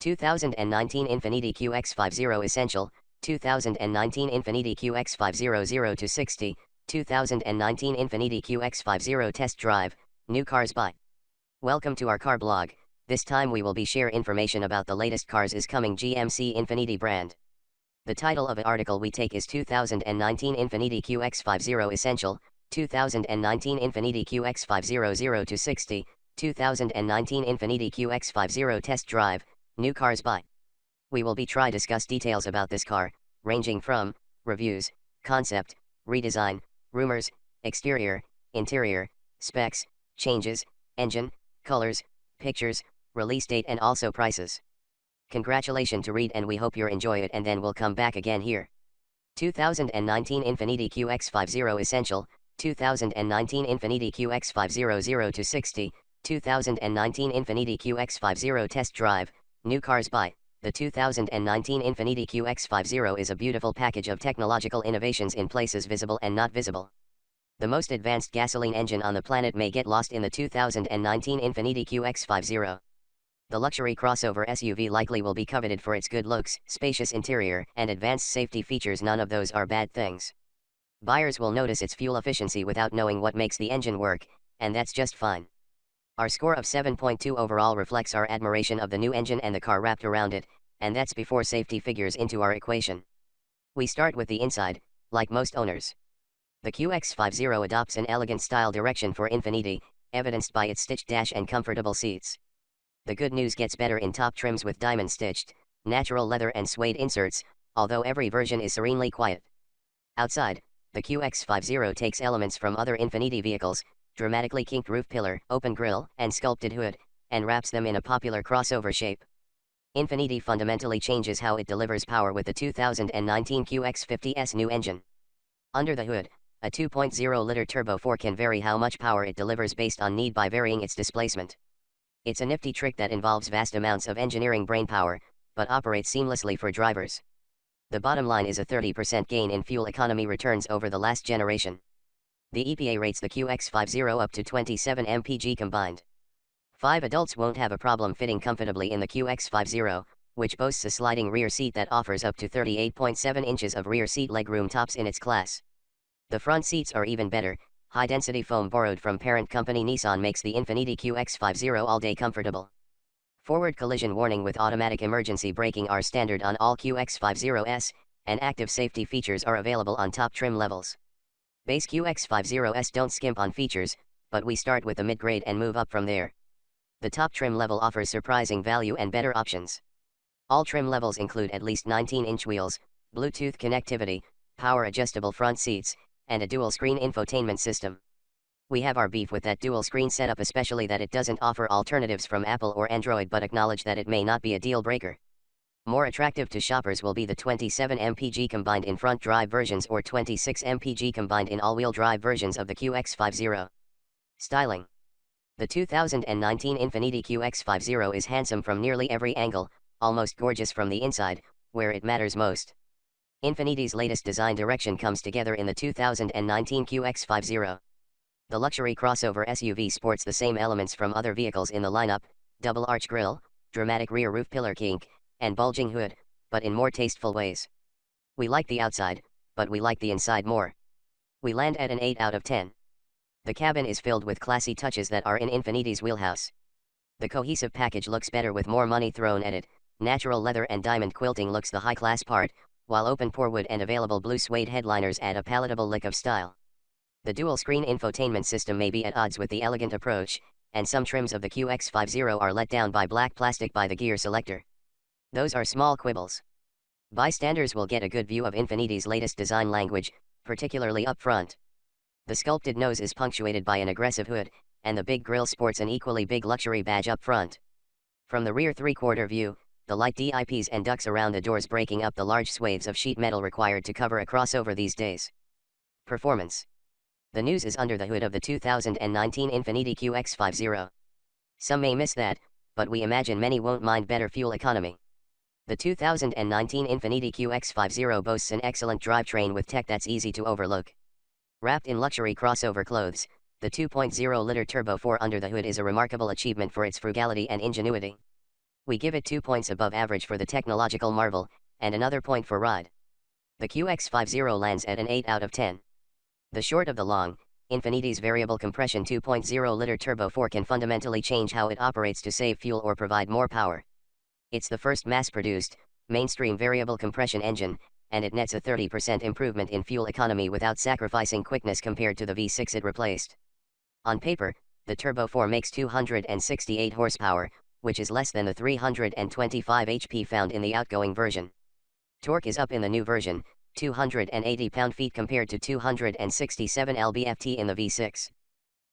2019 Infiniti QX50 Essential, 2019 Infiniti QX50 0 to 60, 2019 Infiniti QX50 Test Drive, New Cars By. Welcome to our car blog. This time we will be share information about the latest cars is coming GMC Infiniti brand. The title of the article we take is 2019 Infiniti QX50 Essential, 2019 Infiniti QX50 0 to 60, 2019 Infiniti QX50 Test Drive, New Cars By. We will be try discuss details about this car, ranging from reviews, concept, redesign, rumors, exterior, interior, specs, changes, engine, colors, pictures, release date and also prices. Congratulations to read and we hope you enjoy it and then we'll come back again here. 2019 Infiniti QX50 Essential, 2019 Infiniti QX50 0 to 60, 2019 Infiniti QX50 Test Drive, New Cars By. The 2019 Infiniti QX50 is a beautiful package of technological innovations in places visible and not visible. The most advanced gasoline engine on the planet may get lost in the 2019 Infiniti QX50. The luxury crossover SUV likely will be coveted for its good looks, spacious interior, and advanced safety features. None of those are bad things. Buyers will notice its fuel efficiency without knowing what makes the engine work, and that's just fine. Our score of 7.2 overall reflects our admiration of the new engine and the car wrapped around it, and that's before safety figures into our equation. We start with the inside, like most owners. The QX50 adopts an elegant style direction for Infiniti, evidenced by its stitched dash and comfortable seats. The good news gets better in top trims with diamond-stitched, natural leather and suede inserts, although every version is serenely quiet. Outside, the QX50 takes elements from other Infiniti vehicles, dramatically kinked roof pillar, open grille, and sculpted hood, and wraps them in a popular crossover shape. Infiniti fundamentally changes how it delivers power with the 2019 QX50's new engine. Under the hood, a 2.0-liter turbo 4 can vary how much power it delivers based on need by varying its displacement. It's a nifty trick that involves vast amounts of engineering brainpower, but operates seamlessly for drivers. The bottom line is a 30% gain in fuel economy returns over the last generation. The EPA rates the QX50 up to 27 mpg combined. 5 adults won't have a problem fitting comfortably in the QX50, which boasts a sliding rear seat that offers up to 38.7 inches of rear seat legroom, tops in its class. The front seats are even better. High-density foam borrowed from parent company Nissan makes the Infiniti QX50 all-day comfortable. Forward collision warning with automatic emergency braking are standard on all QX50s, and active safety features are available on top trim levels. Base QX50s don't skimp on features, but we start with the mid-grade and move up from there. The top trim level offers surprising value and better options. All trim levels include at least 19-inch wheels, Bluetooth connectivity, power-adjustable front seats, and a dual-screen infotainment system. We have our beef with that dual-screen setup, especially that it doesn't offer alternatives from Apple or Android, but acknowledge that it may not be a deal-breaker. More attractive to shoppers will be the 27 mpg combined in front drive versions or 26 mpg combined in all-wheel drive versions of the QX50. Styling. The 2019 Infiniti QX50 is handsome from nearly every angle, almost gorgeous from the inside, where it matters most. Infiniti's latest design direction comes together in the 2019 QX50. The luxury crossover SUV sports the same elements from other vehicles in the lineup: double arch grille, dramatic rear roof pillar kink, and bulging hood, but in more tasteful ways. We like the outside, but we like the inside more. We land at an 8 out of 10. The cabin is filled with classy touches that are in Infiniti's wheelhouse. The cohesive package looks better with more money thrown at it. Natural leather and diamond quilting looks the high-class part, while open pore wood and available blue suede headliners add a palatable lick of style. The dual-screen infotainment system may be at odds with the elegant approach, and some trims of the QX50 are let down by black plastic by the gear selector. Those are small quibbles. Bystanders will get a good view of Infiniti's latest design language, particularly up front. The sculpted nose is punctuated by an aggressive hood, and the big grille sports an equally big luxury badge up front. From the rear three-quarter view, the light DIPs and ducts around the doors breaking up the large swathes of sheet metal required to cover a crossover these days. Performance. The news is under the hood of the 2019 Infiniti QX50. Some may miss that, but we imagine many won't mind better fuel economy. The 2019 Infiniti QX50 boasts an excellent drivetrain with tech that's easy to overlook. Wrapped in luxury crossover clothes, the 2.0-liter Turbo 4 under the hood is a remarkable achievement for its frugality and ingenuity. We give it 2 points above average for the technological marvel, and another point for ride. The QX50 lands at an 8 out of 10. The short of the long, Infiniti's variable compression 2.0-liter turbo 4 can fundamentally change how it operates to save fuel or provide more power. It's the first mass-produced, mainstream variable compression engine, and it nets a 30% improvement in fuel economy without sacrificing quickness compared to the V6 it replaced. On paper, the Turbo 4 makes 268 horsepower, which is less than the 325 HP found in the outgoing version. Torque is up in the new version, 280 pound-feet compared to 267 lb-ft in the V6.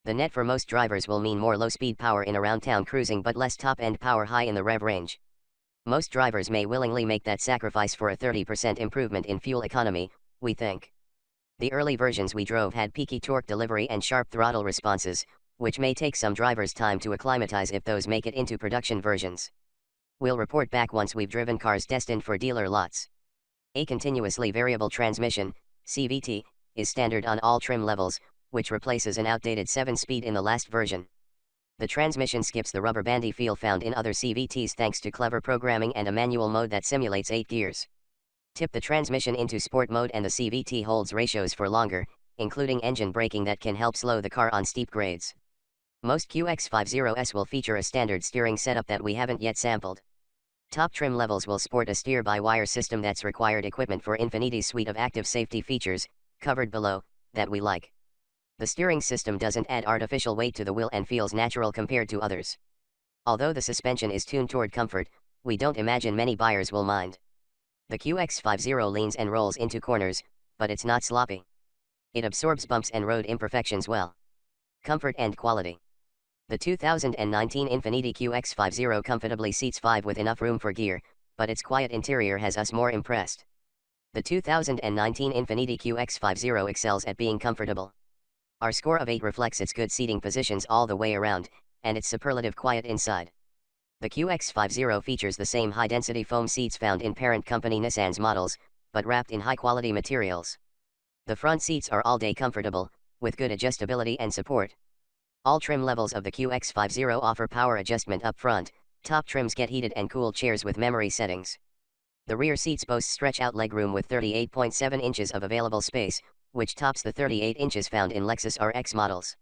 The net for most drivers will mean more low-speed power in around town cruising but less top-end power high in the rev range. Most drivers may willingly make that sacrifice for a 30% improvement in fuel economy, we think. The early versions we drove had peaky torque delivery and sharp throttle responses, which may take some drivers time to acclimatize if those make it into production versions. We'll report back once we've driven cars destined for dealer lots. A continuously variable transmission, CVT, is standard on all trim levels, which replaces an outdated 7-speed in the last version. The transmission skips the rubber bandy feel found in other CVTs thanks to clever programming and a manual mode that simulates 8 gears. Tip the transmission into sport mode and the CVT holds ratios for longer, including engine braking that can help slow the car on steep grades. Most QX50s will feature a standard steering setup that we haven't yet sampled. Top trim levels will sport a steer-by-wire system that's required equipment for Infiniti's suite of active safety features, covered below, that we like. The steering system doesn't add artificial weight to the wheel and feels natural compared to others. Although the suspension is tuned toward comfort, we don't imagine many buyers will mind. The QX50 leans and rolls into corners, but it's not sloppy. It absorbs bumps and road imperfections well. Comfort and quality. The 2019 Infiniti QX50 comfortably seats 5 with enough room for gear, but its quiet interior has us more impressed. The 2019 Infiniti QX50 excels at being comfortable. Our score of 8 reflects its good seating positions all the way around, and its superlative quiet inside. The QX50 features the same high-density foam seats found in parent company Nissan's models, but wrapped in high-quality materials. The front seats are all-day comfortable, with good adjustability and support. All trim levels of the QX50 offer power adjustment up front. Top trims get heated and cooled chairs with memory settings. The rear seats boast stretch-out legroom with 38.7 inches of available space, which tops the 38 inches found in Lexus RX models.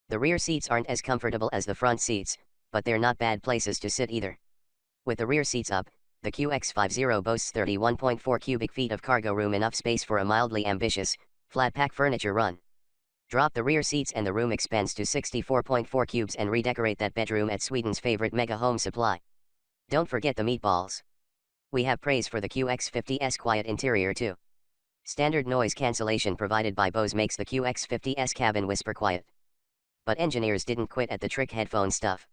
The rear seats aren't as comfortable as the front seats, but they're not bad places to sit either. With the rear seats up, the QX50 boasts 31.4 cubic feet of cargo room, enough space for a mildly ambitious, flat-pack furniture run. Drop the rear seats and the room expands to 64.4 cubes and redecorate that bedroom at Sweden's favorite mega home supply. Don't forget the meatballs. We have praise for the QX50's quiet interior too. Standard noise cancellation provided by Bose makes the QX50's cabin whisper quiet. But engineers didn't quit at the trick headphone stuff.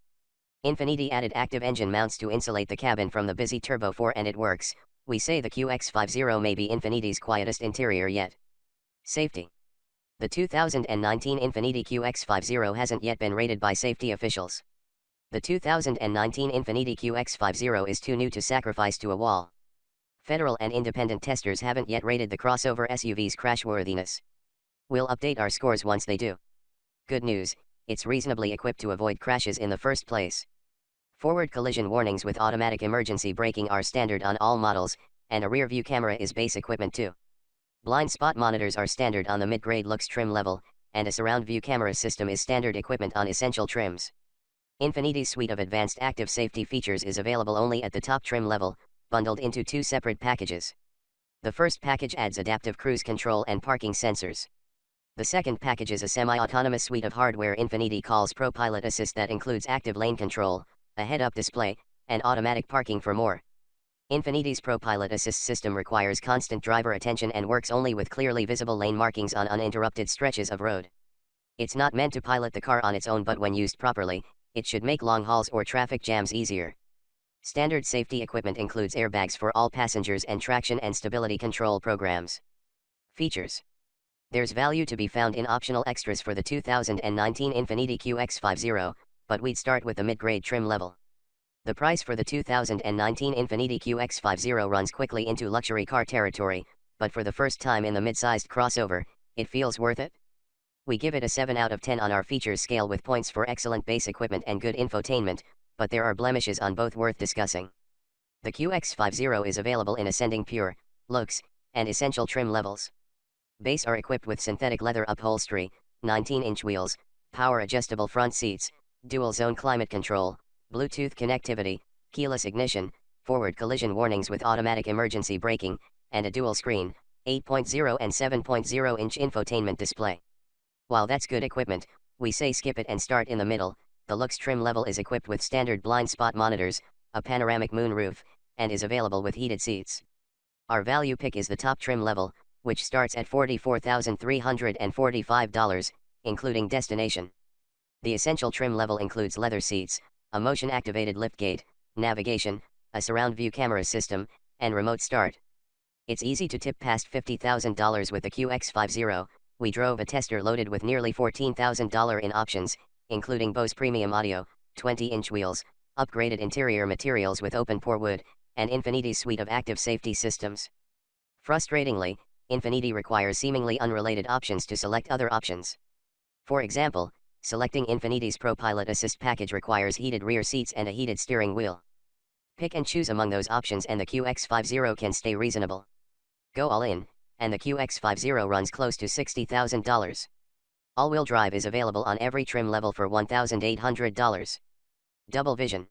Infiniti added active engine mounts to insulate the cabin from the busy Turbo 4 and it works. We say the QX50 may be Infiniti's quietest interior yet. Safety. The 2019 Infiniti QX50 hasn't yet been rated by safety officials. The 2019 Infiniti QX50 is too new to sacrifice to a wall. Federal and independent testers haven't yet rated the crossover SUV's crashworthiness. We'll update our scores once they do. Good news, it's reasonably equipped to avoid crashes in the first place. Forward collision warnings with automatic emergency braking are standard on all models, and a rear-view camera is base equipment too. Blind spot monitors are standard on the mid-grade Lux trim level, and a surround view camera system is standard equipment on essential trims. Infiniti's suite of advanced active safety features is available only at the top trim level, bundled into 2 separate packages. The first package adds adaptive cruise control and parking sensors. The second package is a semi-autonomous suite of hardware Infiniti calls ProPilot Assist that includes active lane control, a head-up display, and automatic parking for more. Infiniti's ProPilot Assist system requires constant driver attention and works only with clearly visible lane markings on uninterrupted stretches of road. It's not meant to pilot the car on its own, but when used properly, it should make long hauls or traffic jams easier. Standard safety equipment includes airbags for all passengers and traction and stability control programs. Features. There's value to be found in optional extras for the 2019 Infiniti QX50, but we'd start with the mid-grade trim level. The price for the 2019 Infiniti QX50 runs quickly into luxury car territory, but for the first time in the mid-sized crossover, it feels worth it. We give it a 7 out of 10 on our features scale with points for excellent base equipment and good infotainment, but there are blemishes on both worth discussing. The QX50 is available in ascending pure, looks, and essential trim levels. Base are equipped with synthetic leather upholstery, 19-inch wheels, power-adjustable front seats, dual-zone climate control, Bluetooth connectivity, keyless ignition, forward collision warnings with automatic emergency braking, and a dual-screen, 8.0 and 7.0-inch infotainment display. While that's good equipment, we say skip it and start in the middle. The looks trim level is equipped with standard blind spot monitors, a panoramic moonroof, and is available with heated seats. Our value pick is the top trim level, which starts at $44,345, including destination. The essential trim level includes leather seats, a motion-activated liftgate, navigation, a surround view camera system, and remote start. It's easy to tip past $50,000 with the QX50. We drove a tester loaded with nearly $14,000 in options, including Bose premium audio, 20-inch wheels, upgraded interior materials with open-pore wood, and Infiniti's suite of active safety systems. Frustratingly, Infiniti requires seemingly unrelated options to select other options. For example, selecting Infiniti's Pro Pilot Assist package requires heated rear seats and a heated steering wheel. Pick and choose among those options and the QX50 can stay reasonable. Go all in, and the QX50 runs close to $60,000. All-wheel drive is available on every trim level for $1,800. Double vision.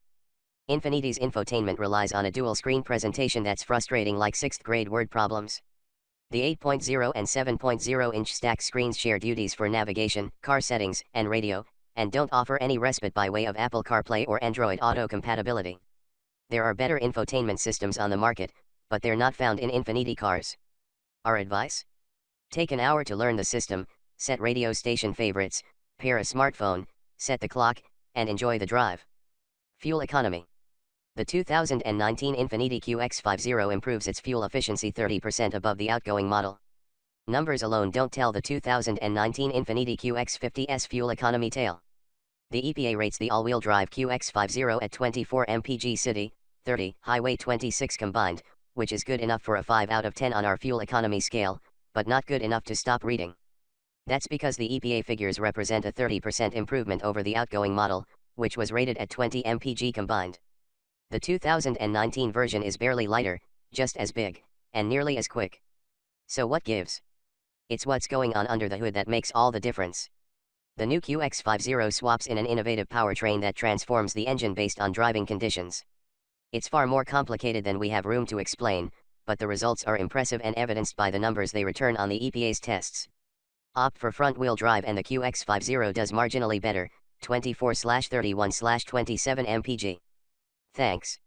Infiniti's infotainment relies on a dual-screen presentation that's frustrating like 6th-grade word problems. The 8.0 and 7.0-inch stacked screens share duties for navigation, car settings, and radio, and don't offer any respite by way of Apple CarPlay or Android Auto compatibility. There are better infotainment systems on the market, but they're not found in Infiniti cars. Our advice? Take an hour to learn the system, set radio station favorites, pair a smartphone, set the clock, and enjoy the drive. Fuel economy. The 2019 Infiniti QX50 improves its fuel efficiency 30% above the outgoing model. Numbers alone don't tell the 2019 Infiniti QX50's fuel economy tale. The EPA rates the all-wheel drive QX50 at 24 mpg city, 30 highway 26 combined, which is good enough for a 5 out of 10 on our fuel economy scale, but not good enough to stop reading. That's because the EPA figures represent a 30% improvement over the outgoing model, which was rated at 20 mpg combined. The 2019 version is barely lighter, just as big, and nearly as quick. So what gives? It's what's going on under the hood that makes all the difference. The new QX50 swaps in an innovative powertrain that transforms the engine based on driving conditions. It's far more complicated than we have room to explain, but the results are impressive and evidenced by the numbers they return on the EPA's tests. Opt for front-wheel drive and the QX50 does marginally better, 24/31/27 mpg. Thanks.